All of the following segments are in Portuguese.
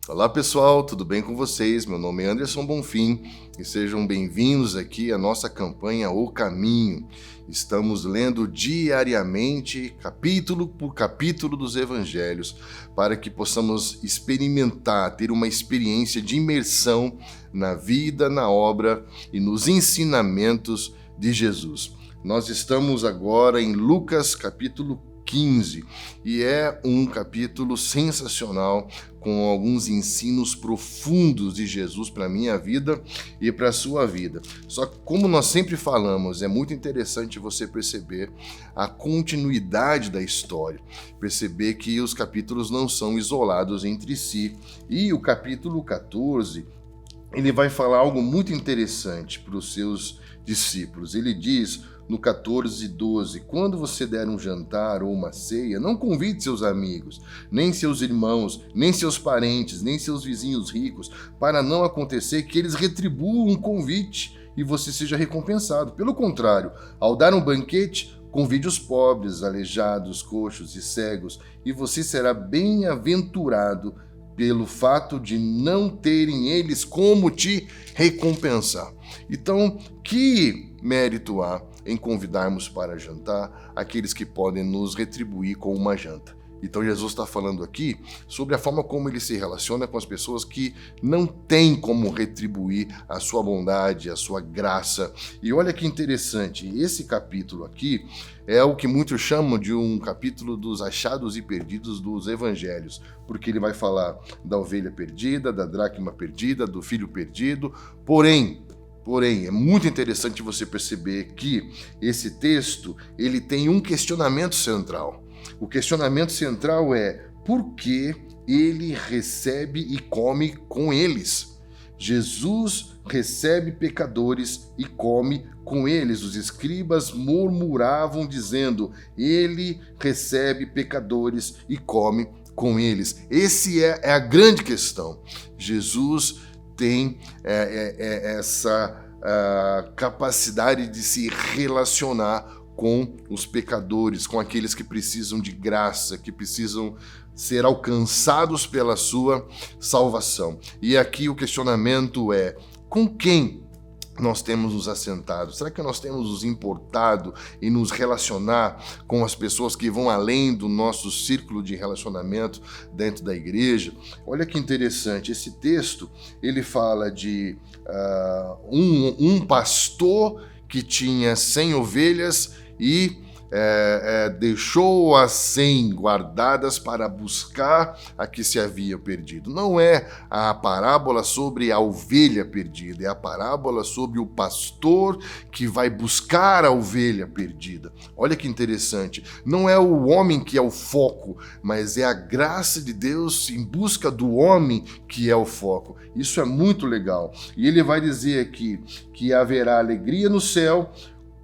Olá pessoal, tudo bem com vocês? Meu nome é Anderson Bonfim e sejam bem-vindos aqui à nossa campanha O Caminho. Estamos lendo diariamente, capítulo por capítulo dos Evangelhos, para que possamos experimentar, ter uma experiência de imersão na vida, na obra e nos ensinamentos de Jesus. Nós estamos agora em Lucas capítulo 15 e é um capítulo sensacional com alguns ensinos profundos de Jesus para a minha vida e para a sua vida. Só que, como nós sempre falamos, é muito interessante você perceber a continuidade da história, perceber que os capítulos não são isolados entre si. E o capítulo 14, ele vai falar algo muito interessante para os seus discípulos. Ele diz no 14:12, quando você der um jantar ou uma ceia, não convide seus amigos, nem seus irmãos, nem seus parentes, nem seus vizinhos ricos, para não acontecer que eles retribuam um convite e você seja recompensado. Pelo contrário, ao dar um banquete, convide os pobres, aleijados, coxos e cegos, e você será bem-aventurado pelo fato de não terem eles como te recompensar. Então, que mérito há em convidarmos para jantar aqueles que podem nos retribuir com uma janta? Então Jesus está falando aqui sobre a forma como ele se relaciona com as pessoas que não têm como retribuir a sua bondade, a sua graça. E olha que interessante, esse capítulo aqui é o que muitos chamam de um capítulo dos achados e perdidos dos evangelhos, porque ele vai falar da ovelha perdida, da dracma perdida, do filho perdido. Porém, é muito interessante você perceber que esse texto ele tem um questionamento central. O questionamento central é por que ele recebe e come com eles? Jesus recebe pecadores e come com eles. Os escribas murmuravam dizendo, ele recebe pecadores e come com eles. Essa é a grande questão. Jesus tem essa capacidade de se relacionar com os pecadores, com aqueles que precisam de graça, que precisam ser alcançados pela sua salvação. E aqui o questionamento é, com quem nós temos nos assentado? Será que nós temos nos importado e nos relacionar com as pessoas que vão além do nosso círculo de relacionamento dentro da igreja? Olha que interessante, esse texto ele fala de um pastor que tinha 100 ovelhas e deixou as 100 guardadas para buscar a que se havia perdido. Não é a parábola sobre a ovelha perdida, é a parábola sobre o pastor que vai buscar a ovelha perdida. Olha que interessante, não é o homem que é o foco, mas é a graça de Deus em busca do homem que é o foco. Isso é muito legal. E ele vai dizer aqui que haverá alegria no céu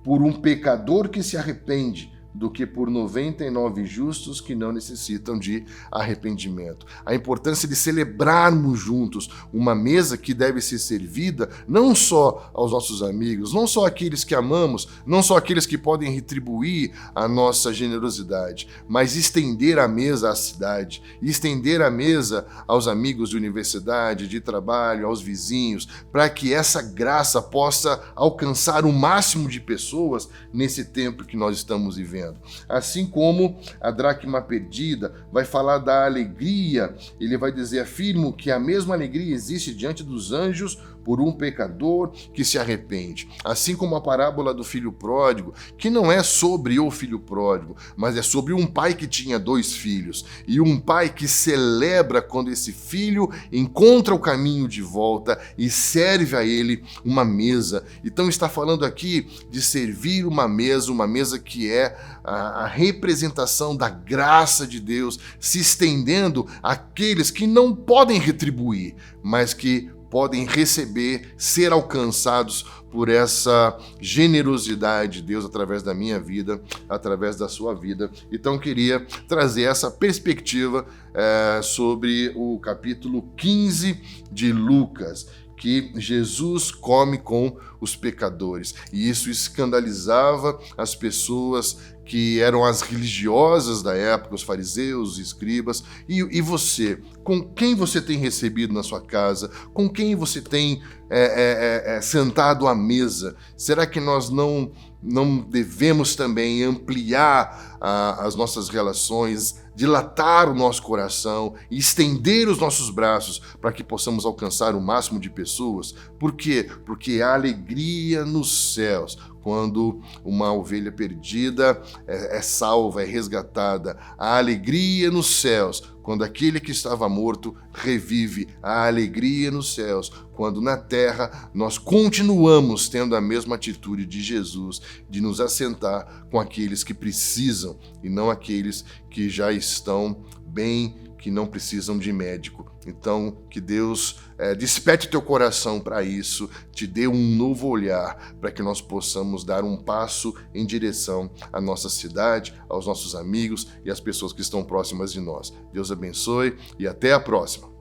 por um pecador que se arrepende, do que por 99 justos que não necessitam de arrependimento. A importância de celebrarmos juntos uma mesa que deve ser servida não só aos nossos amigos, não só aqueles que amamos, não só aqueles que podem retribuir a nossa generosidade, mas estender a mesa à cidade, estender a mesa aos amigos de universidade, de trabalho, aos vizinhos, para que essa graça possa alcançar o máximo de pessoas nesse tempo que nós estamos vivendo. Assim como a dracma perdida vai falar da alegria, ele vai dizer, afirmo que a mesma alegria existe diante dos anjos por um pecador que se arrepende. Assim como a parábola do filho pródigo, que não é sobre o filho pródigo, mas é sobre um pai que tinha 2 filhos, e um pai que celebra quando esse filho encontra o caminho de volta e serve a ele uma mesa. Então está falando aqui de servir uma mesa que é a representação da graça de Deus se estendendo àqueles que não podem retribuir, mas que podem receber, ser alcançados por essa generosidade de Deus através da minha vida, através da sua vida. Então queria trazer essa perspectiva sobre o capítulo 15 de Lucas, que Jesus come com os pecadores. E isso escandalizava as pessoas que eram as religiosas da época, os fariseus, os escribas. E você, com quem você tem recebido na sua casa? Com quem você tem sentado à mesa? Será que nós não devemos também ampliar as nossas relações, dilatar o nosso coração e estender os nossos braços para que possamos alcançar o máximo de pessoas? Por quê? Porque há alegria nos céus quando uma ovelha perdida é salva, é resgatada. Há alegria nos céus quando aquele que estava morto revive. Há alegria nos céus quando na terra nós continuamos tendo a mesma atitude de Jesus, de nos assentar com aqueles que precisam e não aqueles que já estão bem, que não precisam de médico. Então, que Deus desperte teu coração para isso, te dê um novo olhar, para que nós possamos dar um passo em direção à nossa cidade, aos nossos amigos e às pessoas que estão próximas de nós. Deus abençoe e até a próxima.